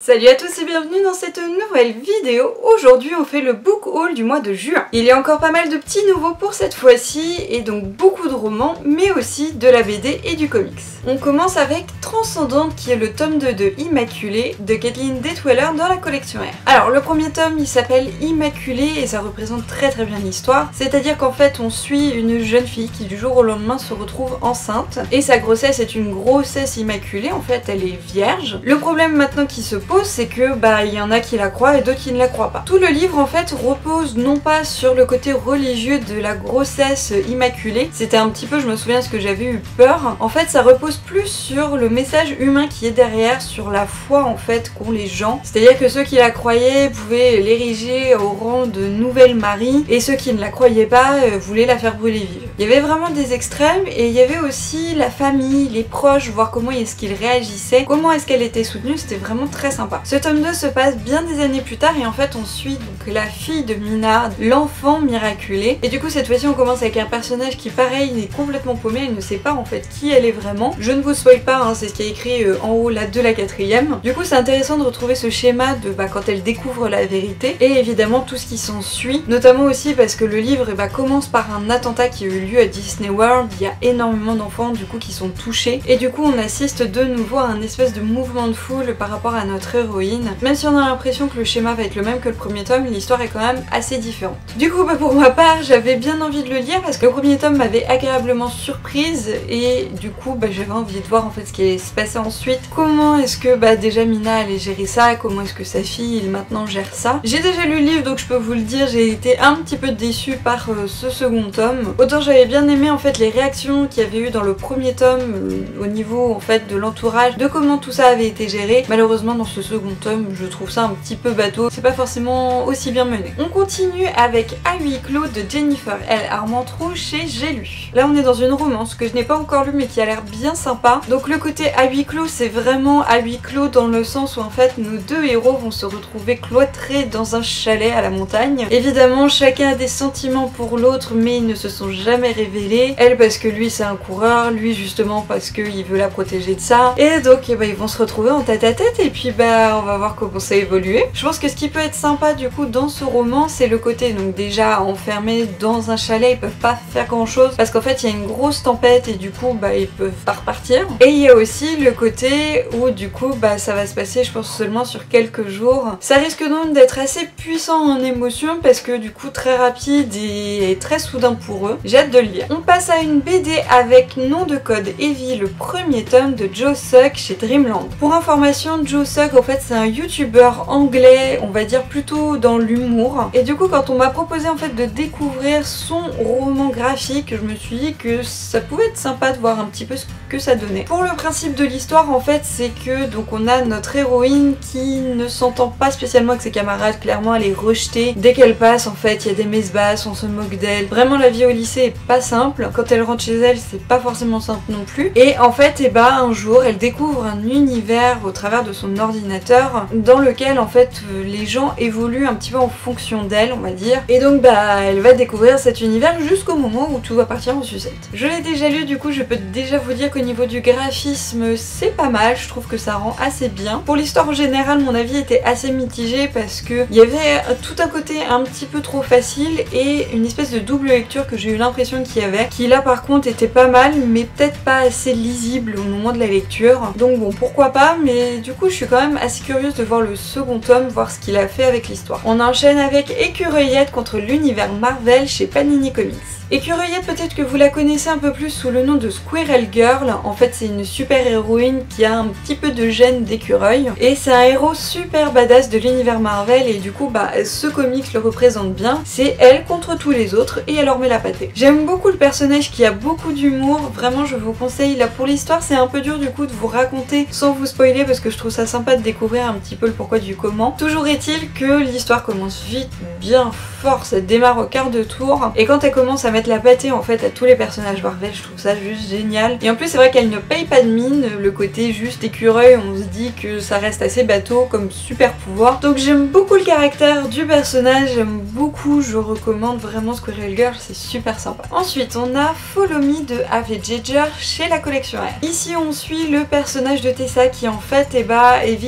Salut à tous et bienvenue dans cette nouvelle vidéo. Aujourd'hui on fait le book haul du mois de juin. Il y a encore pas mal de petits nouveaux pour cette fois-ci et donc beaucoup de romans mais aussi de la BD et du comics. On commence avec Transcendante qui est le tome 2 de Immaculée de Kathleen Detweller dans la collection R. Alors le premier tome il s'appelle Immaculée et ça représente très bien l'histoire. C'est-à-dire qu'en fait on suit une jeune fille qui du jour au lendemain se retrouve enceinte et sa grossesse est une grossesse immaculée, en fait elle est vierge. Le problème maintenant qui se pose c'est que il y en a qui la croient et d'autres qui ne la croient pas. Tout le livre en fait repose non pas sur le côté religieux de la grossesse immaculée, c'était un petit peu, je me souviens parce que j'avais eu peur, en fait ça repose plus sur le message humain qui est derrière, sur la foi en fait qu'ont les gens, c'est-à-dire que ceux qui la croyaient pouvaient l'ériger au rang de nouvelle Marie et ceux qui ne la croyaient pas voulaient la faire brûler vive. Il y avait vraiment des extrêmes et il y avait aussi la famille, les proches, voir comment est-ce qu'ils réagissaient, comment est-ce qu'elle était soutenue, c'était vraiment très sympa. Ce tome 2 se passe bien des années plus tard et en fait on suit donc la fille de Minard, l'enfant miraculé, et du coup cette fois-ci on commence avec un personnage qui pareil est complètement paumé, elle ne sait pas en fait qui elle est vraiment. Je ne vous spoil pas, hein, c'est ce qui est écrit en haut là de la quatrième. Du coup c'est intéressant de retrouver ce schéma de quand elle découvre la vérité et évidemment tout ce qui s'ensuit, notamment aussi parce que le livre commence par un attentat qui a eu lieu à Disney World. Il y a énormément d'enfants du coup qui sont touchés et du coup on assiste de nouveau à un espèce de mouvement de foule par rapport à notre héroïne. Même si on a l'impression que le schéma va être le même que le premier tome, l'histoire est quand même assez différente. Du coup pour ma part j'avais bien envie de le lire parce que le premier tome m'avait agréablement surprise et du coup j'avais envie de voir en fait ce qui allait se passer ensuite. Comment est-ce que déjà Mina allait gérer ça, comment est-ce que sa fille maintenant gère ça. J'ai déjà lu le livre donc je peux vous le dire, j'ai été un petit peu déçue par ce second tome. Autant j'avais bien aimé en fait les réactions qu'il y avait eu dans le premier tome au niveau en fait de l'entourage, de comment tout ça avait été géré. Malheureusement dans ce second tome je trouve ça un petit peu bateau, c'est pas forcément aussi bien mené. On continue avec À huis clos de Jennifer L. Armentrout chez J'ai lu. Là on est dans une romance que je n'ai pas encore lue mais qui a l'air bien sympa. Donc le côté à huis clos c'est vraiment à huis clos dans le sens où en fait nos deux héros vont se retrouver cloîtrés dans un chalet à la montagne. Évidemment chacun a des sentiments pour l'autre mais ils ne se sont jamais révélés. Elle parce que lui c'est un coureur, lui justement parce qu'il veut la protéger de ça. Et donc ils vont se retrouver en tête à tête et puis on va voir comment ça évolue. Je pense que ce qui peut être sympa du coup dans ce roman c'est le côté donc déjà enfermés dans un chalet, ils peuvent pas faire grand chose parce qu'en fait il y a une grosse tempête et du coup ils peuvent pas repartir. Et il y a aussi le côté où du coup ça va se passer je pense seulement sur quelques jours. Ça risque donc d'être assez puissant en émotion parce que du coup très rapide et très soudain pour eux. J'ai hâte de le lire. On passe à une BD avec nom de code Evie, le premier tome de Joe Sugg chez Dreamland. Pour information, Joe Sugg en fait c'est un youtubeur anglais, on va dire plutôt dans l'humour. Et du coup quand on m'a proposé en fait de découvrir son roman graphique, je me suis dit que ça pouvait être sympa de voir un petit peu ce que ça donnait. Pour le principe de l'histoire en fait c'est que donc on a notre héroïne qui ne s'entend pas spécialement avec ses camarades, clairement elle est rejetée. Dès qu'elle passe en fait il y a des messes basses, on se moque d'elle. Vraiment la vie au lycée est pas simple. Quand elle rentre chez elle c'est pas forcément simple non plus. Et en fait un jour elle découvre un univers au travers de son ordinateur dans lequel en fait les gens évoluent un petit peu en fonction d'elle on va dire. Et donc elle va découvrir cet univers jusqu'au moment où tout va partir en sucette. Je l'ai déjà lu du coup je peux déjà vous dire qu'au niveau du graphisme c'est pas mal, je trouve que ça rend assez bien. Pour l'histoire en général mon avis était assez mitigé parce que il y avait tout un côté un petit peu trop facile et une espèce de double lecture que j'ai eu l'impression qu'il y avait, qui là par contre était pas mal mais peut-être pas assez lisible au moment de la lecture. Donc bon pourquoi pas, mais du coup je suis quand même assez curieuse de voir le second tome, voir ce qu'il a fait avec l'histoire. On enchaîne avec Écureuillette contre l'univers Marvel chez Panini Comics. Écureuillette, peut-être que vous la connaissez un peu plus sous le nom de Squirrel Girl. En fait c'est une super héroïne qui a un petit peu de gène d'écureuil et c'est un héros super badass de l'univers Marvel et du coup ce comics le représente bien. C'est elle contre tous les autres et elle leur met la pâtée. J'aime beaucoup le personnage qui a beaucoup d'humour, vraiment je vous conseille. Là pour l'histoire c'est un peu dur du coup de vous raconter sans vous spoiler parce que je trouve ça sympa de découvrir un petit peu le pourquoi du comment. Toujours est-il que l'histoire commence vite, bien fort, ça démarre au quart de tour et quand elle commence à mettre la pâtée en fait à tous les personnages Marvel, je trouve ça juste génial. Et en plus c'est vrai qu'elle ne paye pas de mine, le côté juste écureuil, on se dit que ça reste assez bateau comme super pouvoir. Donc j'aime beaucoup le caractère du personnage, j'aime beaucoup, je recommande vraiment Squirrel Girl, c'est super sympa. Ensuite on a Follow Me de Ave Giger chez la collection R. Ici on suit le personnage de Tessa qui en fait est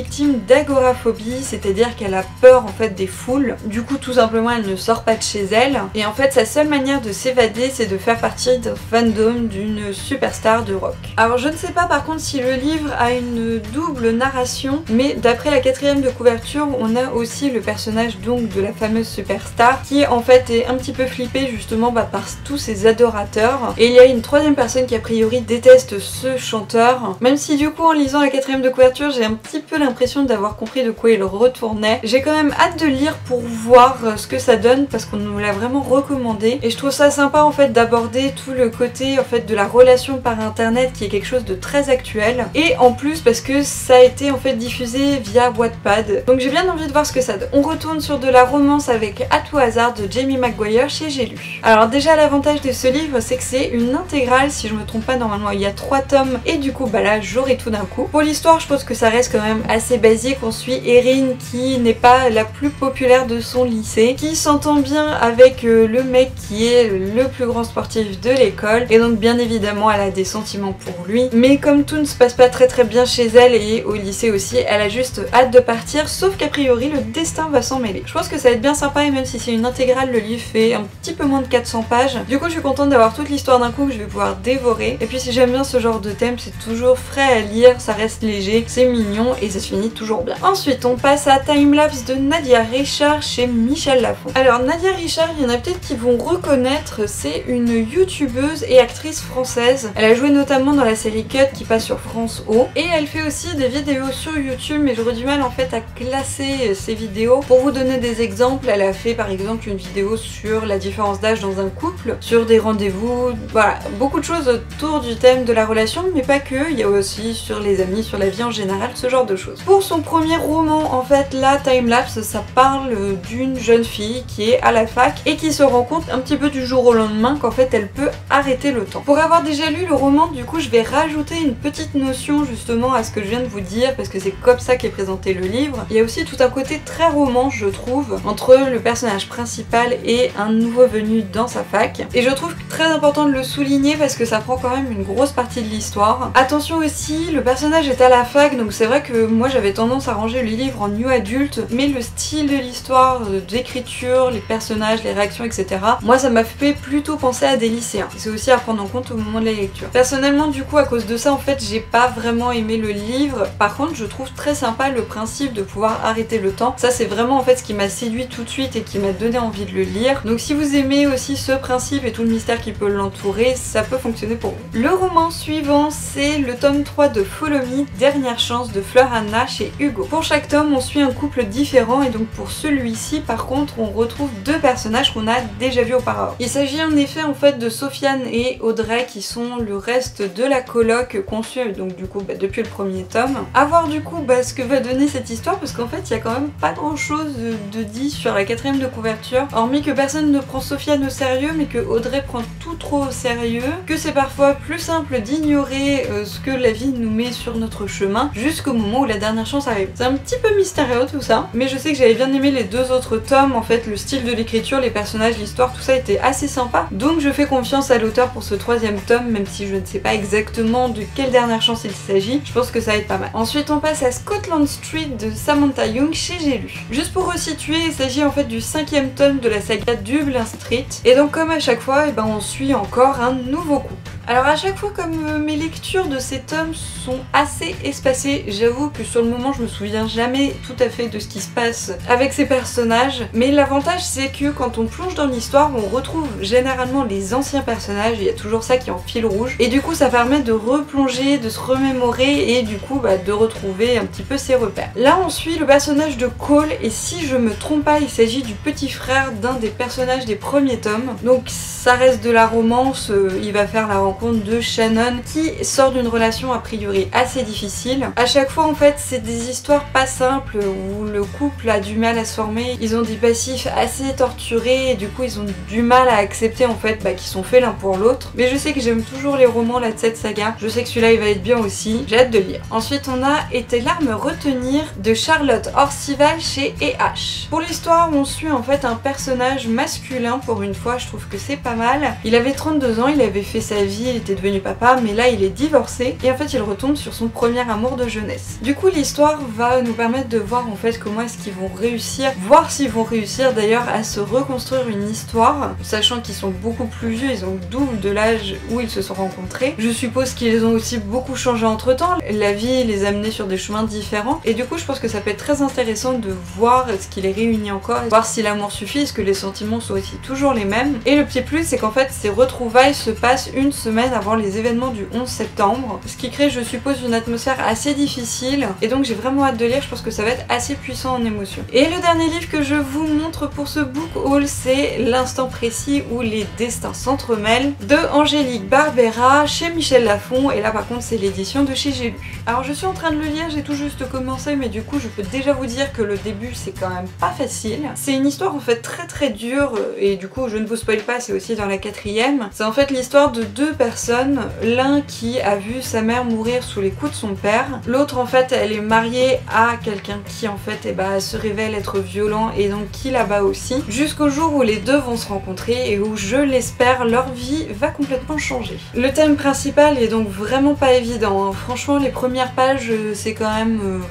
victime d'agoraphobie, c'est-à-dire qu'elle a peur en fait des foules. Du coup tout simplement elle ne sort pas de chez elle et en fait sa seule manière de s'évader c'est de faire partie d'un fandom d'une superstar de rock. Alors je ne sais pas par contre si le livre a une double narration, mais d'après la 4e de couverture on a aussi le personnage donc de la fameuse superstar qui en fait est un petit peu flippé justement par tous ses adorateurs, et il y a une 3e personne qui a priori déteste ce chanteur, même si du coup en lisant la 4e de couverture j'ai un petit peu l'impression d'avoir compris de quoi il retournait. J'ai quand même hâte de lire pour voir ce que ça donne parce qu'on nous l'a vraiment recommandé et je trouve ça sympa en fait d'aborder tout le côté en fait de la relation par internet qui est quelque chose de très actuel, et en plus parce que ça a été en fait diffusé via Wattpad, donc j'ai bien envie de voir ce que ça donne. On retourne sur de la romance avec À tout hasard de Jamie McGuire chez J'ai lu. Alors déjà l'avantage de ce livre c'est que c'est une intégrale, si je me trompe pas normalement il y a 3 tomes et du coup bah là j'aurai tout d'un coup. Pour l'histoire je pense que ça reste quand même assez basique, on suit Erin qui n'est pas la plus populaire de son lycée, qui s'entend bien avec le mec qui est le plus grand sportif de l'école et donc bien évidemment elle a des sentiments pour lui, mais comme tout ne se passe pas très bien chez elle et au lycée aussi, elle a juste hâte de partir, sauf qu'a priori le destin va s'en mêler. Je pense que ça va être bien sympa et même si c'est une intégrale le livre fait un petit peu moins de 400 pages, du coup je suis contente d'avoir toute l'histoire d'un coup que je vais pouvoir dévorer, et puis si j'aime bien ce genre de thème c'est toujours frais à lire, ça reste léger, c'est mignon et ça se finit toujours bien. Ensuite on passe à Timelapse de Nadia Richard chez Michel Lafon. Alors Nadia Richard, il y en a peut-être qui vont reconnaître, c'est une youtubeuse et actrice française. Elle a joué notamment dans la série Cut qui passe sur France O et elle fait aussi des vidéos sur YouTube, mais j'aurais du mal en fait à classer ses vidéos. Pour vous donner des exemples, elle a fait par exemple une vidéo sur la différence d'âge dans un couple, sur des rendez-vous, voilà, beaucoup de choses autour du thème de la relation, mais pas que, il y a aussi sur les amis, sur la vie en général, ce genre de choses. Pour son premier roman, en fait, là, Timelapse, ça parle d'une jeune fille qui est à la fac et qui se rend compte un petit peu du jour au lendemain qu'en fait elle peut arrêter le temps. Pour avoir déjà lu le roman, du coup je vais rajouter une petite notion justement à ce que je viens de vous dire parce que c'est comme ça qu'est présenté le livre. Il y a aussi tout un côté très roman je trouve entre le personnage principal et un nouveau venu dans sa fac, et je trouve très important de le souligner parce que ça prend quand même une grosse partie de l'histoire. Attention aussi, le personnage est à la fac, donc c'est vrai que moi j'avais tendance à ranger le livre en new adulte, mais le style de l'histoire, d'écriture, les personnages, les réactions, etc. moi ça m'a fait plutôt penser à des lycéens. C'est aussi à prendre en compte au moment de la lecture. Personnellement du coup à cause de ça en fait j'ai pas vraiment aimé le livre, par contre je trouve très sympa le principe de pouvoir arrêter le temps. Ça c'est vraiment en fait ce qui m'a séduit tout de suite et qui m'a donné envie de le lire. Donc si vous aimez aussi ce principe et tout le mystère qui peut l'entourer, ça peut fonctionner pour vous. Le roman suivant c'est le tome 3 de Follow Me, Dernière chance de Fleur Anna chez Hugo. Pour chaque tome on suit un couple différent et donc pour celui-ci par contre on retrouve deux personnages qu'on a déjà vus auparavant. Il s'agit en effet en fait de Sofiane et Audrey qui sont le reste de la coloc qu'on suit donc du coup depuis le premier tome. À voir du coup ce que va donner cette histoire parce qu'en fait il y a quand même pas grand chose de dit sur la 4e de couverture, hormis que personne ne prend Sofiane au sérieux mais que Audrey prend tout trop au sérieux, que c'est parfois plus simple d'ignorer ce que la vie nous met sur notre chemin jusqu'au moment où la dernière chance arrive. C'est un petit peu mystérieux tout ça, mais je sais que j'avais bien aimé les deux autres tomes, en fait le style de l'écriture, les personnages, l'histoire, tout ça était assez sympa, donc je fais confiance à l'auteur pour ce 3e tome même si je ne sais pas exactement de quelle dernière chance il s'agit, je pense que ça va être pas mal. Ensuite on passe à Scotland Street de Samantha Young chez J'ai lu. Juste pour resituer, il s'agit en fait du 5e tome de la saga Dublin Street, et donc comme à chaque fois on suit encore un nouveau couple. Alors à chaque fois comme mes lectures de ces tomes sont assez espacées, j'avoue que sur le moment je me souviens jamais tout à fait de ce qui se passe avec ces personnages, mais l'avantage c'est que quand on plonge dans l'histoire on retrouve généralement les anciens personnages, il y a toujours ça qui est en fil rouge, et du coup ça permet de replonger, de se remémorer et du coup de retrouver un petit peu ses repères. Là on suit le personnage de Cole et si je me trompe pas il s'agit du petit frère d'un des personnages des premiers tomes, donc ça reste de la romance, il va faire la rencontre de Shannon qui sort d'une relation a priori assez difficile. À chaque fois en fait c'est des histoires pas simples où le couple a du mal à se former, ils ont des passifs assez torturés et du coup ils ont du mal à accepter en fait qu'ils sont faits l'un pour l'autre, mais je sais que j'aime toujours les romans là de cette saga, je sais que celui-là il va être bien aussi, j'ai hâte de lire. Ensuite on a Était l'art me retenir de Charlotte Orcival chez E.H. Pour l'histoire on suit en fait un personnage masculin pour une fois, je trouve que c'est pas mal. Il avait 32 ans, il avait fait sa vie vie, il était devenu papa, mais là il est divorcé et en fait il retombe sur son premier amour de jeunesse. Du coup l'histoire va nous permettre de voir en fait comment est-ce qu'ils vont réussir, voir s'ils vont réussir d'ailleurs à se reconstruire une histoire, sachant qu'ils sont beaucoup plus vieux, ils ont le double de l'âge où ils se sont rencontrés. Je suppose qu'ils ont aussi beaucoup changé entre temps, la vie les a menés sur des chemins différents et du coup je pense que ça peut être très intéressant de voir ce qui les réunit encore, voir si l'amour suffit, est-ce que les sentiments sont aussi toujours les mêmes. Et le petit plus c'est qu'en fait ces retrouvailles se passent une semaine avant les événements du 11 septembre, ce qui crée je suppose une atmosphère assez difficile et donc j'ai vraiment hâte de lire, je pense que ça va être assez puissant en émotion. Et le dernier livre que je vous montre pour ce book haul c'est L'instant précis où les destins s'entremêlent de Angélique Barbera chez Michel Lafon et là par contre c'est l'édition de chez J'ai lu. Alors je suis en train de le lire, j'ai tout juste commencé mais du coup je peux déjà vous dire que le début c'est quand même pas facile. C'est une histoire en fait très dure et du coup je ne vous spoil pas, c'est aussi dans la 4e. C'est en fait l'histoire de deux personnes, l'un qui a vu sa mère mourir sous les coups de son père, l'autre en fait elle est mariée à quelqu'un qui en fait se révèle être violent et donc qui la bat aussi, jusqu'au jour où les deux vont se rencontrer et où je l'espère leur vie va complètement changer. Le thème principal est donc vraiment pas évident, hein. Franchement les premières pages c'est quand même...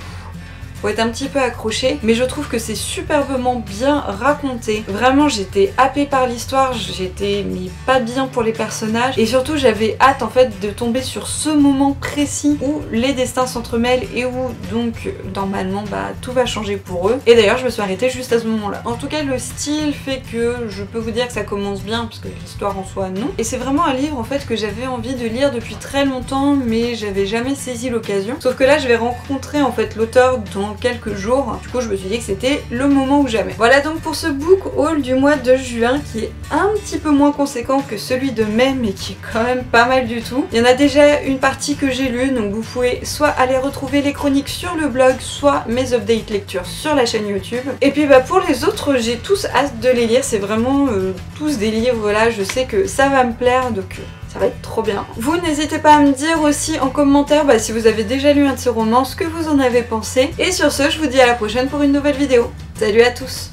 faut être un petit peu accroché, mais je trouve que c'est superbement bien raconté. Vraiment j'étais happée par l'histoire, j'étais mis pas bien pour les personnages et surtout j'avais hâte en fait de tomber sur ce moment précis où les destins s'entremêlent et où donc normalement tout va changer pour eux. Et d'ailleurs je me suis arrêtée juste à ce moment là. En tout cas le style fait que je peux vous dire que ça commence bien parce que l'histoire en soi non. Et c'est vraiment un livre en fait que j'avais envie de lire depuis très longtemps mais j'avais jamais saisi l'occasion. Sauf que là je vais rencontrer en fait l'auteur dans quelques jours, du coup je me suis dit que c'était le moment ou jamais. Voilà donc pour ce book haul du mois de juin qui est un petit peu moins conséquent que celui de mai mais qui est quand même pas mal du tout. Il y en a déjà une partie que j'ai lue donc vous pouvez soit aller retrouver les chroniques sur le blog soit mes updates lecture sur la chaîne YouTube. Et puis pour les autres j'ai tous hâte de les lire, c'est vraiment tous des livres là, je sais que ça va me plaire donc ça va être trop bien. Vous n'hésitez pas à me dire aussi en commentaire si vous avez déjà lu un de ces romans, ce que vous en avez pensé. Et sur ce, je vous dis à la prochaine pour une nouvelle vidéo. Salut à tous!